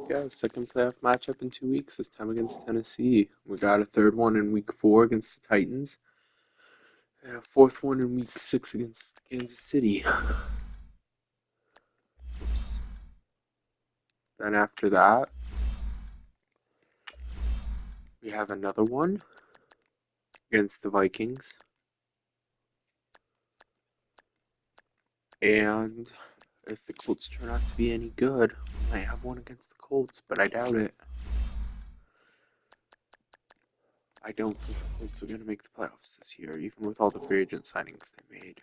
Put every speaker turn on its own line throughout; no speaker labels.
Yeah, second playoff matchup in 2 weeks, this time against Tennessee. We got a third one in week 4 against the Titans, and a fourth one in week 6 against Kansas City. Oops. Then after that, we have another one against the Vikings. And if the Colts turn out to be any good, we might have one against the Colts, but I doubt it. I don't think the Colts are going to make the playoffs this year, even with all the free agent signings they made.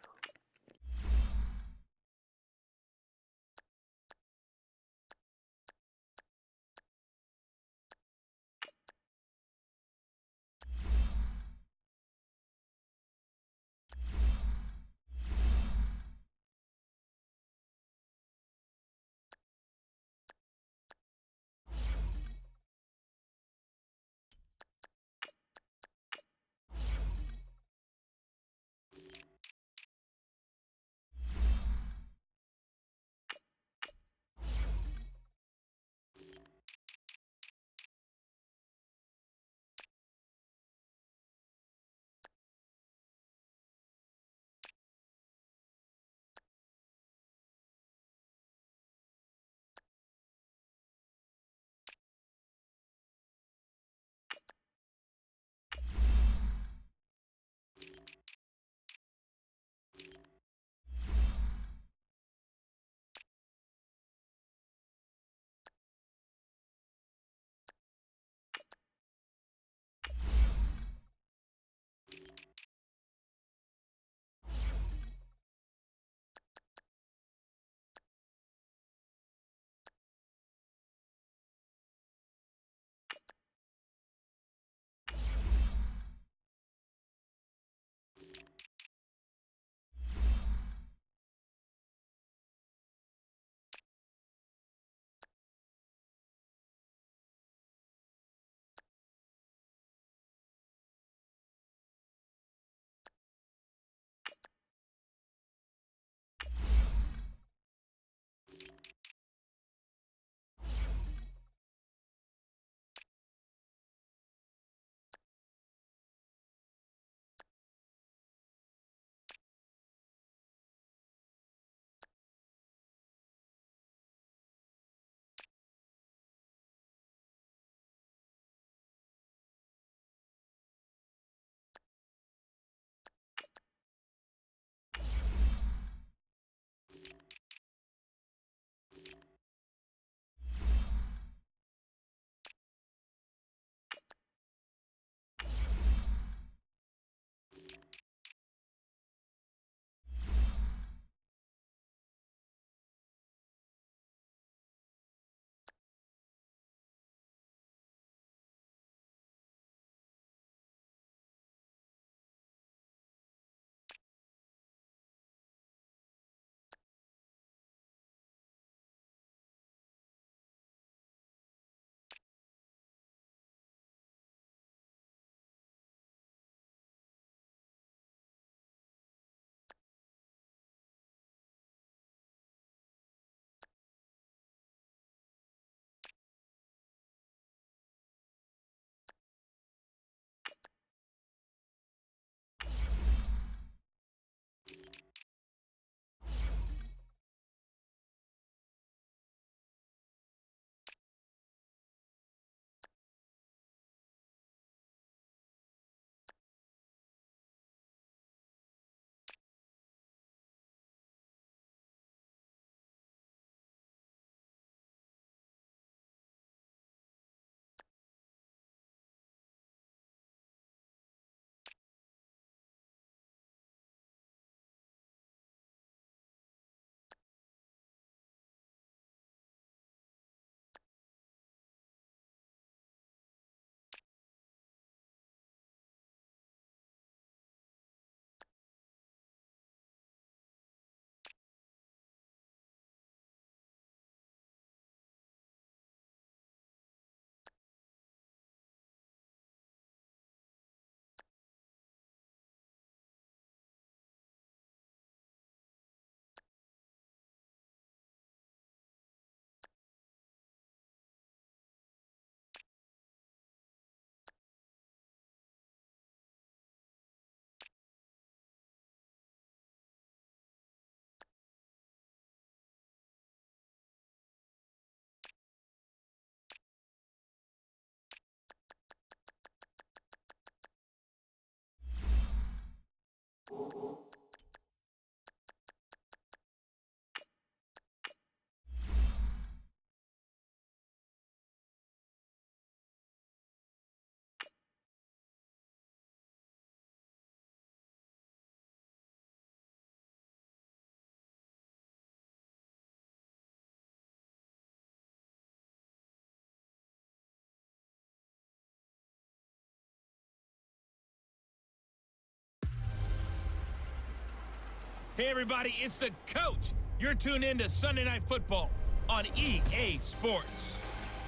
Hey everybody, it's the coach. You're tuned in to Sunday Night Football on EA Sports.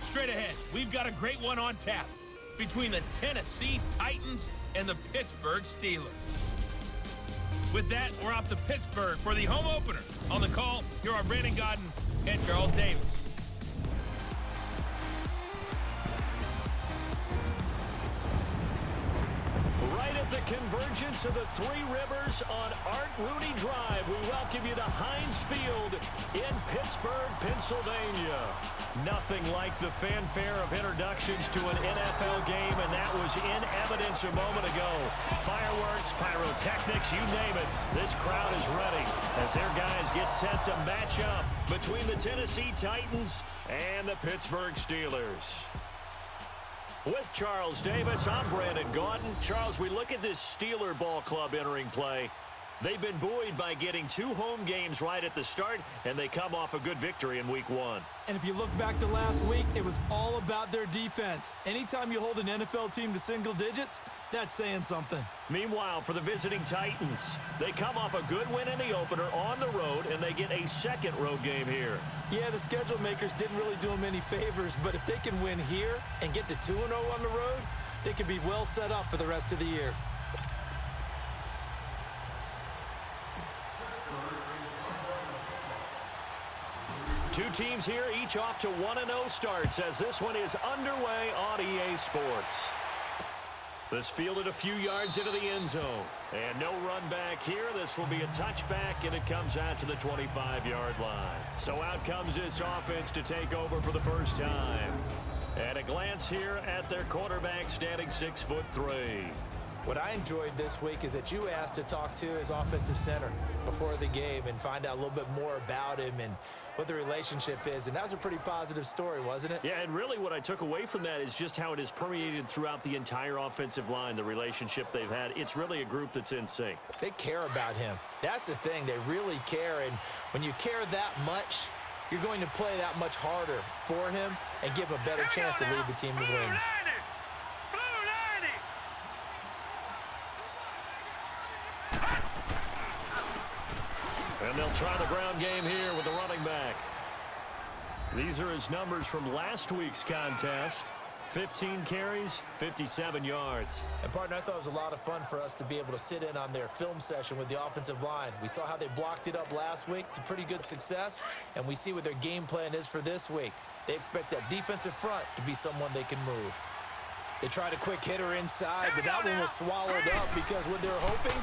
Straight ahead, we've got a great one on tap between the Tennessee Titans and the Pittsburgh Steelers. With that, we're off to Pittsburgh for the home opener. On the call, here are Brandon Godden and Charles Davis.
Right at the convergence of the Three Rivers on Art Rooney Drive, we welcome you to Heinz Field in Pittsburgh, Pennsylvania. Nothing like the fanfare of introductions to an NFL game, and that was in evidence a moment ago. Fireworks, pyrotechnics, you name it. This crowd is ready as their guys get set to match up between the Tennessee Titans and the Pittsburgh Steelers. With Charles Davis, I'm Brandon Gaudin. Charles, we look at this Steeler ball club entering play. They've been buoyed by getting 2 home games right at the start, and they come off a good victory in Week 1.
And if you look back to last week, it was all about their defense. Anytime you hold an NFL team to single digits, that's saying something.
Meanwhile, for the visiting Titans, they come off a good win in the opener on the road, and they get a second road game here.
Yeah, the schedule makers didn't really do them any favors, but if they can win here and get to 2-0 on the road, they can be well set up for the rest of the year.
Two teams here, each off to 1-0 starts as this one is underway on EA Sports. This fielded a few yards into the end zone. And no run back here. This will be a touchback, and it comes out to the 25-yard line. So out comes this offense to take over for the first time. And a glance here at their quarterback standing 6'3".
What I enjoyed this week is that you asked to talk to his offensive center before the game and find out a little bit more about him and what the relationship is. And that was a pretty positive story, wasn't it?
Yeah, and really what I took away from that is just how it has permeated throughout the entire offensive line, the relationship they've had. It's really a group that's in sync.
They care about him. That's the thing. They really care. And when you care that much, you're going to play that much harder for him and give him a better chance to lead the team to wins.
And they'll try the ground game here with the running back. These are his numbers from last week's contest. 15 carries, 57 yards.
And, partner, I thought it was a lot of fun for us to be able to sit in on their film session with the offensive line. We saw how they blocked it up last week to pretty good success, and we see what their game plan is for this week. They expect that defensive front to be someone they can move. They tried a quick hitter inside, but that one was swallowed up because what they're hoping,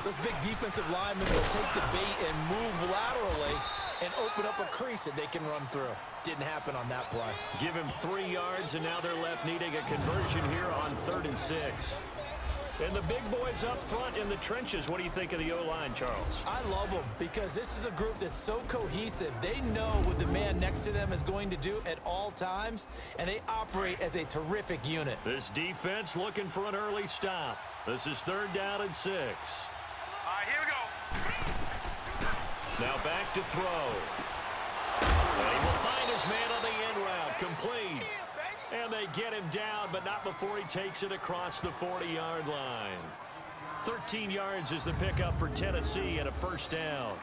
those big defensive linemen will take the bait and move laterally and open up a crease that they can run through. Didn't happen on that play.
Give him 3 yards, and now they're left needing a conversion here on 3rd and 6. And the big boys up front in the trenches. What do you think of the O-line, Charles?
I love them because this is a group that's so cohesive. They know what the man next to them is going to do at all times, and they operate as a terrific unit.
This defense looking for an early stop. This is 3rd down and 6.
All right, here we go.
Now back to throw. And he will find his man on the end route. Complete. And they get him down, but not before he takes it across the 40-yard line. 13 yards is the pickup for Tennessee and a first down.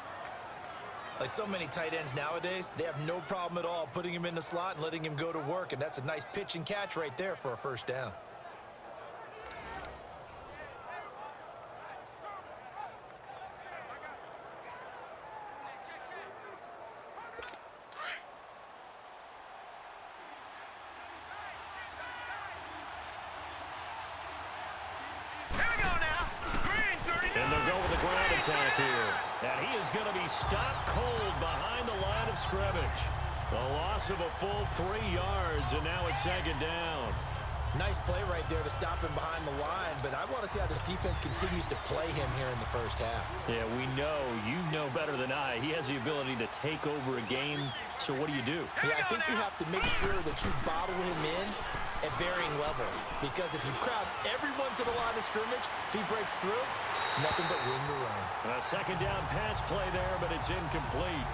Like so many tight ends nowadays, they have no problem at all putting him in the slot and letting him go to work, and that's a nice pitch and catch right there for a first down.
Attack here. And he is going to be stopped cold behind the line of scrimmage. A loss of a full 3 yards, and now it's 2nd down.
Nice play right there to stop him behind the line, but I want to see how this defense continues to play him here in the first half.
Yeah, we know. You know better than I. He has the ability to take over a game, so what do you do?
Yeah, I think you have to make sure that you bottle him in at varying levels, because if you crowd everyone to the line of scrimmage, if he breaks through, there's nothing but room to run.
A second down pass play there, but it's incomplete.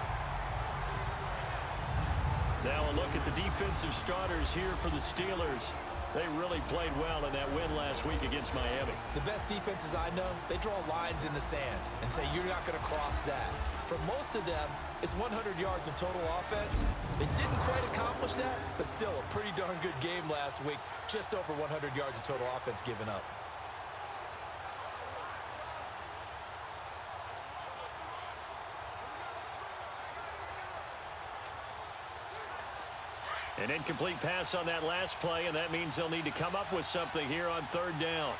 Now a look at the defensive starters here for the Steelers. They really played well in that win last week against Miami.
The best defenses I know, they draw lines in the sand and say you're not going to cross that. For most of them, it's 100 yards of total offense. They didn't quite accomplish that, but still a pretty darn good game last week. Just over 100 yards of total offense given up.
An incomplete pass on that last play, and that means they'll need to come up with something here on third down.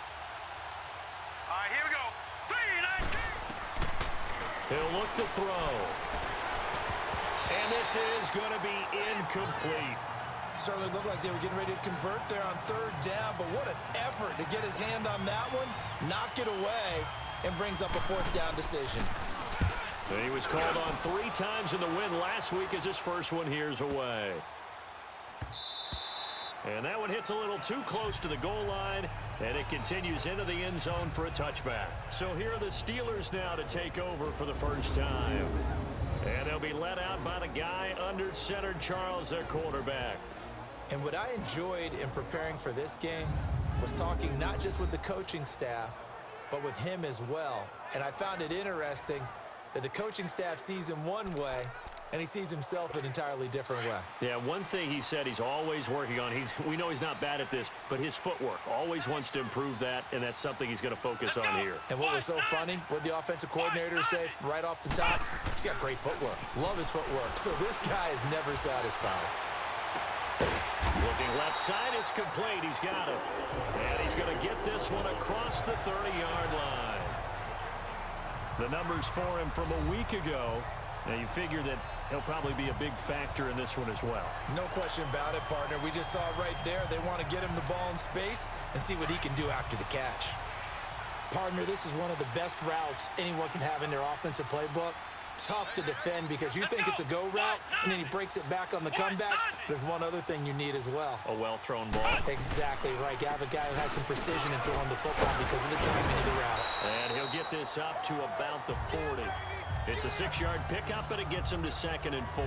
All right, here we go. 3, 19.
He'll look to throw. And this is going to be incomplete.
Certainly looked like they were getting ready to convert there on third down, but what an effort to get his hand on that one, knock it away, and brings up a fourth down decision.
He was called on 3 times in the win last week as his first one here's away. And that one hits a little too close to the goal line, and it continues into the end zone for a touchback. So here are the Steelers now to take over for the first time. And they'll be led out by the guy under center, Charles, their quarterback.
And what I enjoyed in preparing for this game was talking not just with the coaching staff, but with him as well. And I found it interesting that the coaching staff sees him one way, and he sees himself an entirely different way.
Yeah, one thing he said he's always working on, we know he's not bad at this, but his footwork, always wants to improve that, and that's something he's going to focus on here.
And what was so funny, what the offensive coordinator said right off the top, he's got great footwork. Love his footwork. So this guy is never satisfied.
Looking left side, it's complete. He's got it. And he's going to get this one across the 30-yard line. The numbers for him from a week ago. Now, you figure that he'll probably be a big factor in this one as well.
No question about it, partner. We just saw it right there. They want to get him the ball in space and see what he can do after the catch. Partner, this is one of the best routes anyone can have in their offensive playbook. Tough to defend because you think it's a go route, and then he breaks it back on the comeback. There's one other thing you need as well.
A well-thrown ball.
Exactly right. You have a guy who has some precision in throwing the football because of the timing of the route.
And he'll get this up to about the 40. It's a 6-yard pickup, and it gets him to 2nd and 4.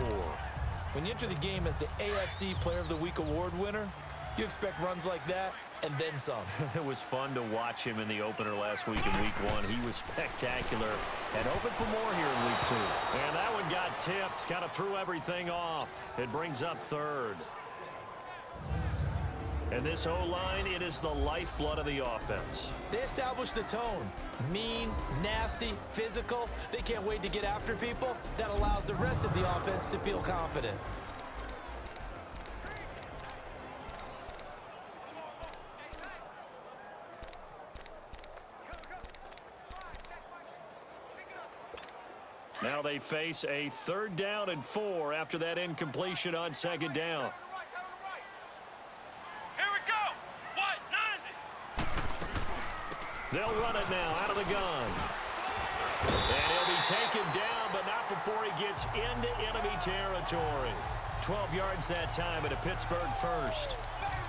When you enter the game as the AFC Player of the Week award winner, you expect runs like that and then some.
It was fun to watch him in the opener last week in week 1. He was spectacular and hoping for more here in week 2. And that one got tipped, kind of threw everything off. It brings up 3rd. And this O-line, it is the lifeblood of the offense.
They establish the tone. Mean, nasty, physical. They can't wait to get after people. That allows the rest of the offense to feel confident.
Now they face a 3rd down and 4 after that incompletion on 2nd down. They'll run it now out of the gun. And he'll be taken down, but not before he gets into enemy territory. 12 yards that time at a Pittsburgh first.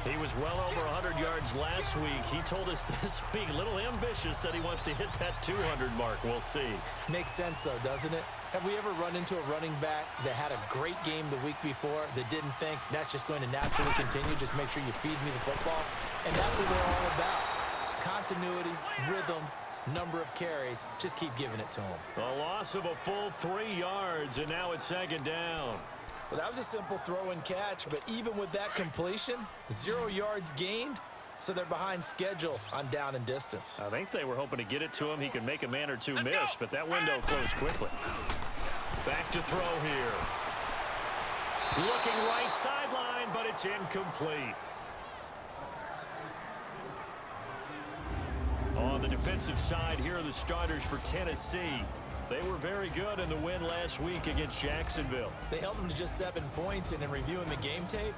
He was well over 100 yards last week. He told us this week, a little ambitious, said he wants to hit that 200 mark. We'll see.
Makes sense, though, doesn't it? Have we ever run into a running back that had a great game the week before that didn't think that's just going to naturally continue? Just make sure you feed me the football. And that's what they're all about. Continuity, rhythm, number of carries. Just keep giving it to him.
A loss of a full 3 yards, and now it's 2nd down.
Well, that was a simple throw and catch, but even with that completion, 0 yards gained, so they're behind schedule on down and distance.
I think they were hoping to get it to him. He could make a man or two miss, but that window closed quickly. Back to throw here. Looking right sideline, but it's incomplete. On the defensive side, here are the starters for Tennessee. They were very good in the win last week against Jacksonville.
They held them to just 7 points, and in reviewing the game tape,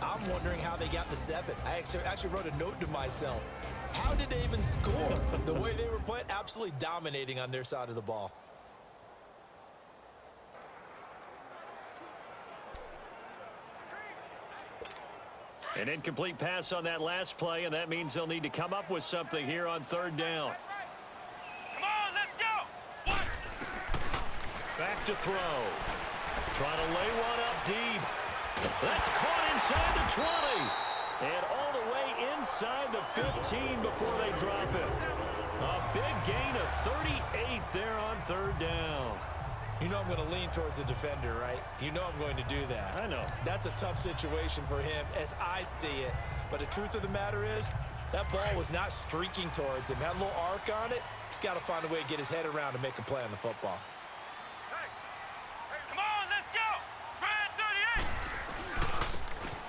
I'm wondering how they got the 7. I actually wrote a note to myself. How did they even score? The way they were playing, absolutely dominating on their side of the ball.
An incomplete pass on that last play, and that means they'll need to come up with something here on third down.
Come on, let's go! What?
Back to throw. Trying to lay one up deep. That's caught inside the 20. And all the way inside the 15 before they drop it. A big gain of 38 there on third down.
You know I'm going to lean towards the defender, right? You know I'm going to do that.
I know.
That's a tough situation for him as I see it. But the truth of the matter is, that ball was not streaking towards him. Had a little arc on it. He's got to find a way to get his head around and make a play on the football.
Come on, let's go! Red 38!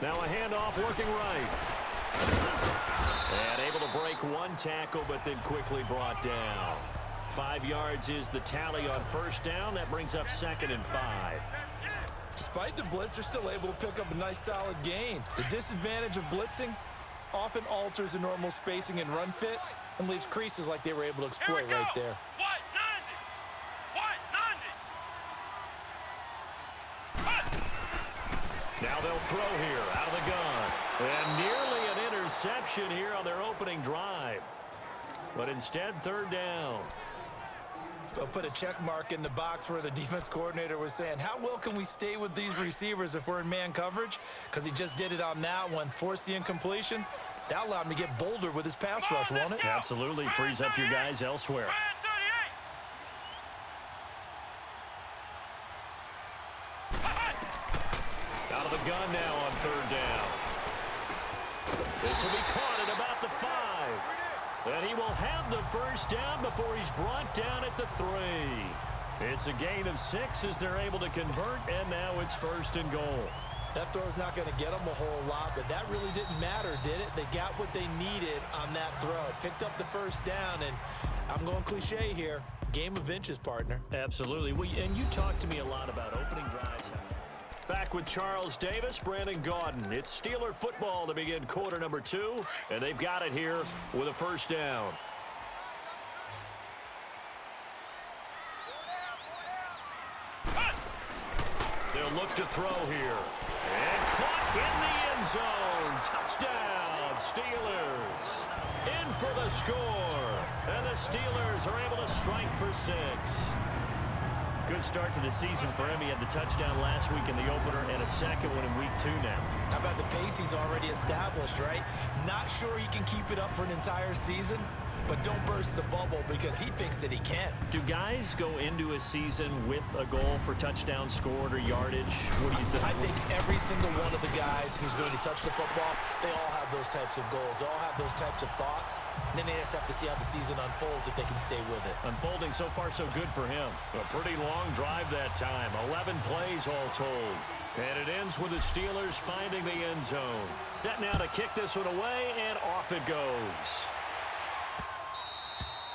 Now a handoff working right. And able to break one tackle, but then quickly brought down. 5 yards is the tally on first down. That brings up 2nd and 5.
Despite the blitz, they're still able to pick up a nice solid gain. The disadvantage of blitzing often alters the normal spacing and run fits and leaves creases like they were able to exploit right there.
What?
Now they'll throw here out of the gun. And nearly an interception here on their opening drive. But instead, third down.
I'll put a check mark in the box where the defense coordinator was saying, how well can we stay with these receivers if we're in man coverage? Because he just did it on that one, forced the incompletion. That allowed him to get bolder with his pass rush, won't it?
Absolutely frees up your guys elsewhere. Out of the gun now on third down. This will be caught at about the 5. And he will have the first down before he's brought down at the 3. It's a gain of 6 as they're able to convert, and now it's 1st and goal.
That throw's not going to get them a whole lot, but that really didn't matter, did it? They got what they needed on that throw. Picked up the first down, and I'm going cliche here. Game of inches, partner.
Absolutely. And you talked to me a lot about opening drives. Back with Charles Davis, Brandon Gaudin. It's Steeler football to begin quarter number 2, and they've got it here with a first down. They'll look to throw here. And caught in the end zone. Touchdown, Steelers. In for the score. And the Steelers are able to strike for 6. Good start to the season for him. He had the touchdown last week in the opener and a second one in week 2 now.
How about the pace he's already established, right? Not sure he can keep it up for an entire season, but don't burst the bubble because he thinks that he can.
Do guys go into a season with a goal for touchdowns scored or yardage? What do you think?
I think every single one of the guys who's going to touch the football, they all have those types of goals. They all have those types of thoughts. And then they just have to see how the season unfolds if they can stay with it. Unfolding
so far so good for him. A pretty long drive that time. 11 plays all told. And it ends with the Steelers finding the end zone. Set now to kick this one away, and off it goes.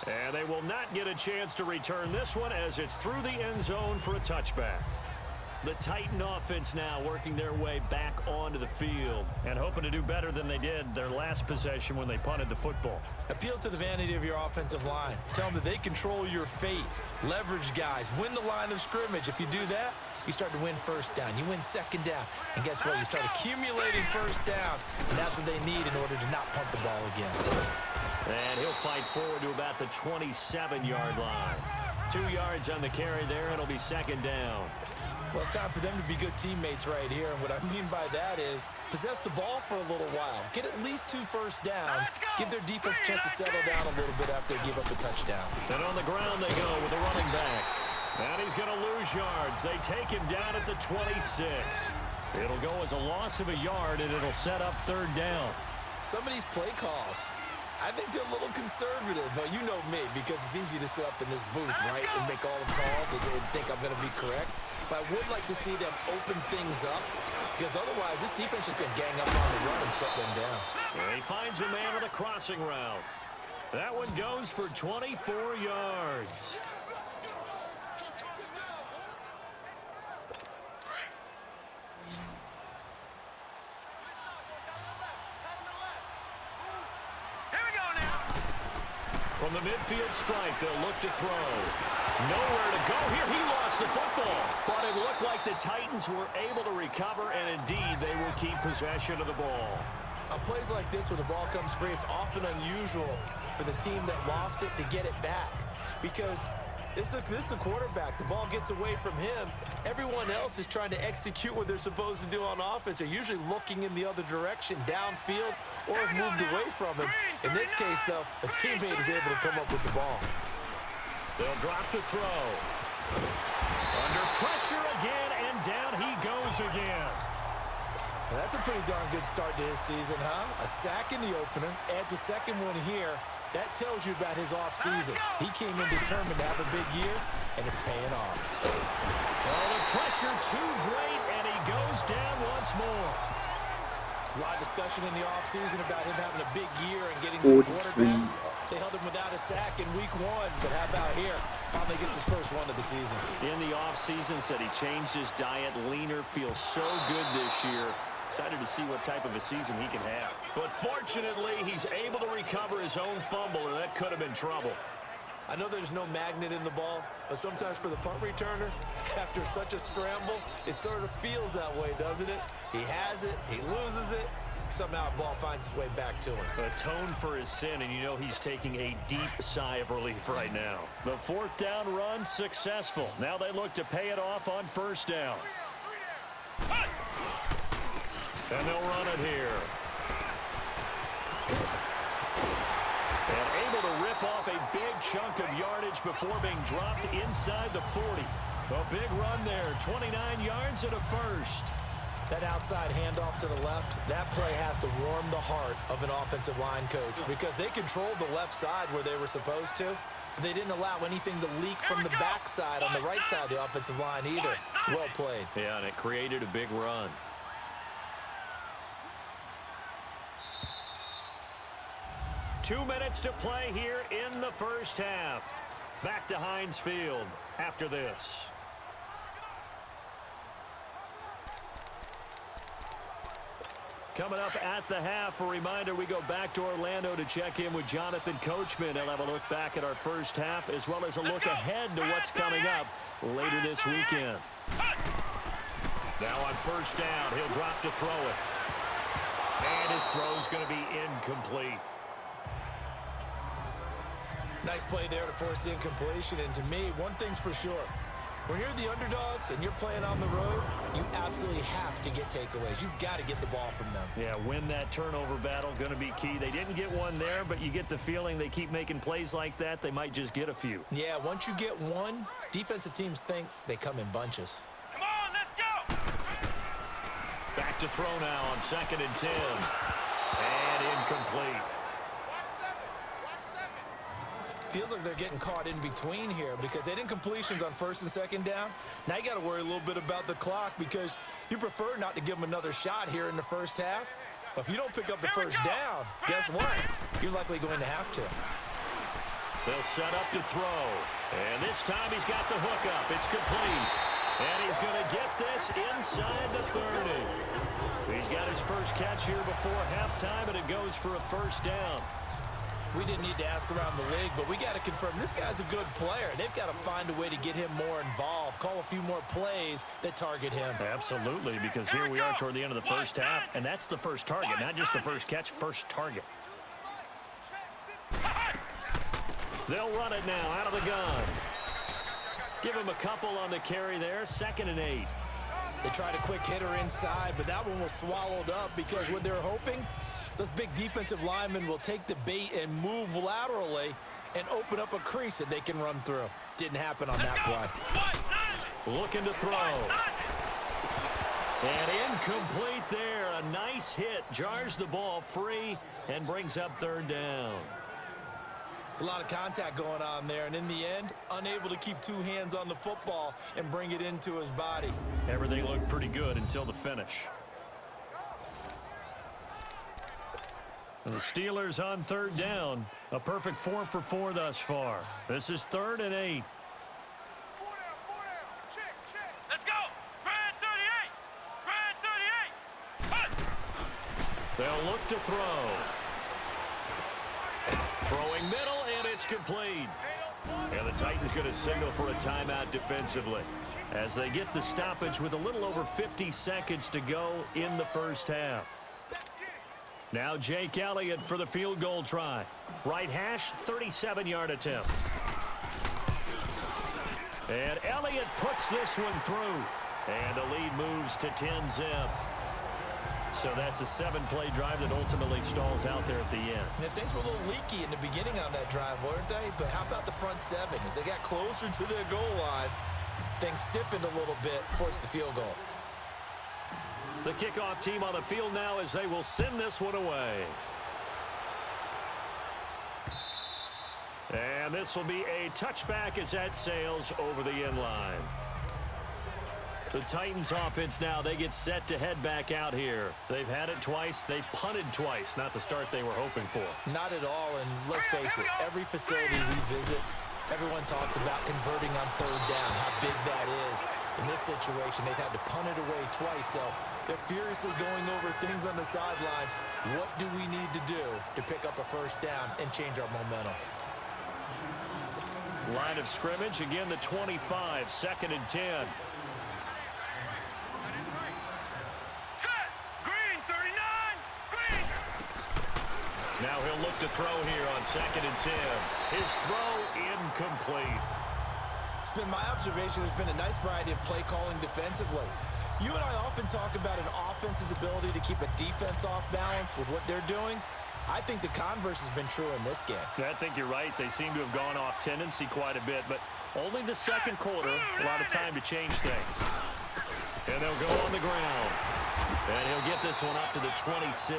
And they will not get a chance to return this one as it's through the end zone for a touchback. The Titan offense now working their way back onto the field and hoping to do better than they did their last possession when they punted the football.
Appeal to the vanity of your offensive line. Tell them that they control your fate. Leverage guys. Win the line of scrimmage. If you do that, you start to win first down. You win second down. And guess what? You start accumulating first downs. And that's what they need in order to not punt the ball again.
And he'll fight forward to about the 27-yard line. 2 yards on the carry there. It'll be second down.
Well, it's time for them to be good teammates right here. And what I mean by that is possess the ball for a little while. Get at least 2 first downs. Give their defense a chance to settle down a little bit after they give up a touchdown.
And on the ground they go with the running back. And he's going to lose yards. They take him down at the 26. It'll go as a loss of a yard, and it'll set up third down.
Some of these play calls, I think they're a little conservative, but you know me, because it's easy to sit up in this booth, right, and make all the calls and think I'm going to be correct. But I would like to see them open things up, because otherwise this defense is going to gang up on the run and shut them down.
And he finds a man on the crossing route. That one goes for 24 yards. From the midfield stripe, they'll look to throw. Nowhere to go here. He lost the football. But it looked like the Titans were able to recover, and indeed, they will keep possession of the ball.
On plays like this, when the ball comes free, it's often unusual for the team that lost it to get it back. Because this is the quarterback. The ball gets away from him. Everyone else is trying to execute what they're supposed to do on offense. They're usually looking in the other direction, downfield, or have moved away from him. In this case, though, a teammate is able to come up with the ball.
They'll drop to throw. Under pressure again, and down he goes again.
Now, that's a pretty darn good start to his season, huh? A sack in the opener, adds a second one here. That tells you about his offseason. He came in determined to have a big year, and it's paying off.
Oh, the pressure too great, and he goes down once more.
There's a lot of discussion in the offseason about him having a big year and getting to the quarterback. They held him without a sack in week 1, but how about here? Finally gets his first one of the season.
In the offseason, said he changed his diet, leaner, feels so good this year. Excited to see what type of a season he can have. But fortunately, he's able to recover his own fumble, and that could have been trouble.
I know there's no magnet in the ball, but sometimes for the punt returner, after such a scramble, it sort of feels that way, doesn't it? He has it, he loses it, somehow the ball finds its way back to him.
Atone for his sin, and you know he's taking a deep sigh of relief right now. The 4th down run successful. Now they look to pay it off on 1st down. And they'll run it here. And able to rip off a big chunk of yardage before being dropped inside the 40. A big run there, 29 yards and a first.
That outside handoff to the left, that play has to warm the heart of an offensive line coach because they controlled the left side where they were supposed to. But they didn't allow anything to leak from the backside on the right side of the offensive line either. Well played.
Yeah, and it created a big run. Two minutes to play here in the first half. Back to Heinz Field after this. Coming up at the half, a reminder, we go back to Orlando to check in with Jonathan Coachman. He'll have a look back at our first half as well as a look ahead to what's coming up later this weekend. Now on 1st down, he'll drop to throw it. And his throw's going to be incomplete.
Nice play there to force the incompletion. And to me, one thing's for sure. When you're the underdogs and you're playing on the road, you absolutely have to get takeaways. You've got to get the ball from them.
Yeah, win that turnover battle, going to be key. They didn't get one there, but you get the feeling they keep making plays like that, they might just get a few.
Yeah, once you get one, defensive teams think they come in bunches.
Come on, let's go!
Back to throw now on 2nd and 10. And incomplete.
Feels like they're getting caught in between here because they didn't completions on 1st and 2nd down. Now you got to worry a little bit about the clock because you prefer not to give them another shot here in the first half. But if you don't pick up the first down, guess what? You're likely going to have to.
They'll set up to throw. And this time he's got the hook up. It's complete. And he's going to get this inside the 30. He's got his first catch here before halftime, and it goes for a 1st down.
We didn't need to ask around the league, but we got to confirm this guy's a good player. They've got to find a way to get him more involved, call a few more plays that target him.
Absolutely, because here we are toward the end of the first half, and that's the first target, not just the first catch, first target. They'll run it now out of the gun. Give him a couple on the carry there, 2nd and 8.
They tried a quick hitter inside, but that one was swallowed up because what they're hoping, those big defensive linemen will take the bait and move laterally and open up a crease that they can run through. Didn't happen on that play.
Looking to throw. And incomplete there. A nice hit. Jars the ball free and brings up 3rd down.
It's a lot of contact going on there, and in the end, unable to keep two hands on the football and bring it into his body.
Everything looked pretty good until the finish. And the Steelers on 3rd down. A perfect 4 for 4 thus far. This is 3rd and 8.
Let's go! Grand 38! Grand 38!
They'll look to throw. Throwing middle, and it's It's complete. And the Titans going to signal for a timeout defensively as they get the stoppage with a little over 50 seconds to go in the first half. Now Jake Elliott for the field goal try. Right hash, 37-yard attempt. And Elliott puts this one through. And the lead moves to 10-zip. So that's a 7-play drive that ultimately stalls out there at the end.
And things were a little leaky in the beginning on that drive, weren't they? But how about the front seven? As they got closer to their goal line, things stiffened a little bit, forced the field goal.
The kickoff team on the field now as they will send this one away. And this will be a touchback as that sails over the end line. The Titans offense now, they get set to head back out here. They've had it twice. They've punted twice. Not the start they were hoping for.
Not at all, and let's face it, every facility we visit, everyone talks about converting on third down, how big that is. In this situation, they've had to punt it away twice, so they're furiously going over things on the sidelines. What do we need to do to pick up a first down and change our momentum?
Line of scrimmage, again the 25, 2nd and 10. Now he'll look to throw here on 2nd and 10. His throw incomplete.
It's been my observation there's been a nice variety of play calling defensively. You and I often talk about an offense's ability to keep a defense off balance with what they're doing. I think the converse has been true in this game.
I think you're right. They seem to have gone off tendency quite a bit, but only the second quarter, a lot of time to change things. And they'll go on the ground. And he'll get this one up to the 26.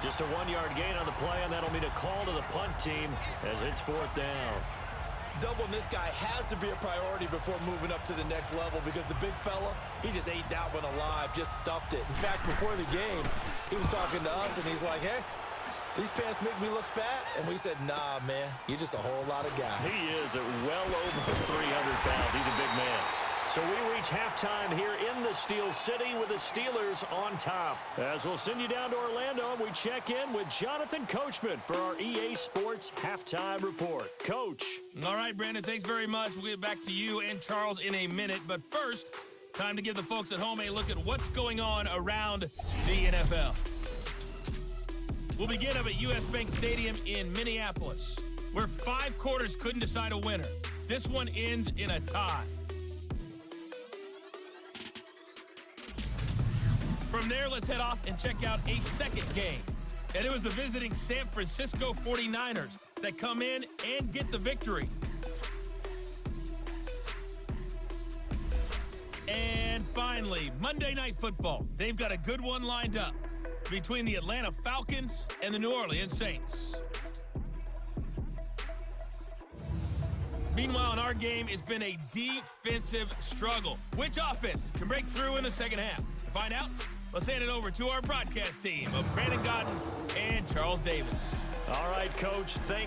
Just a 1-yard gain on the play, and that'll mean a call to the punt team as it's 4th down.
Doubling this guy has to be a priority before moving up to the next level because the big fella, he just ate that one alive, just stuffed it. In fact, before the game, he was talking to us, and he's like, hey, these pants make me look fat. And we said, nah, man, you're just a whole lot of guy.
He is at well over 300 pounds. He's a big man. So we reach halftime here in the Steel City with the Steelers on top. As we'll send you down to Orlando, we check in with Jonathan Coachman for our EA Sports Halftime Report. Coach.
All right, Brandon, thanks very much. We'll get back to you and Charles in a minute. But first, time to give the folks at home a look at what's going on around the NFL. We'll begin up at US Bank Stadium in Minneapolis, where 5 quarters couldn't decide a winner. This one ends in a tie. From there, let's head off and check out a second game. And it was the visiting San Francisco 49ers that come in and get the victory. And finally, Monday Night Football. They've got a good one lined up between the Atlanta Falcons and the New Orleans Saints. Meanwhile, in our game, it's been a defensive struggle. Which offense can break through in the second half? To find out, let's hand it over to our broadcast team of Brandon Godden and Charles Davis.
All right, Coach, thank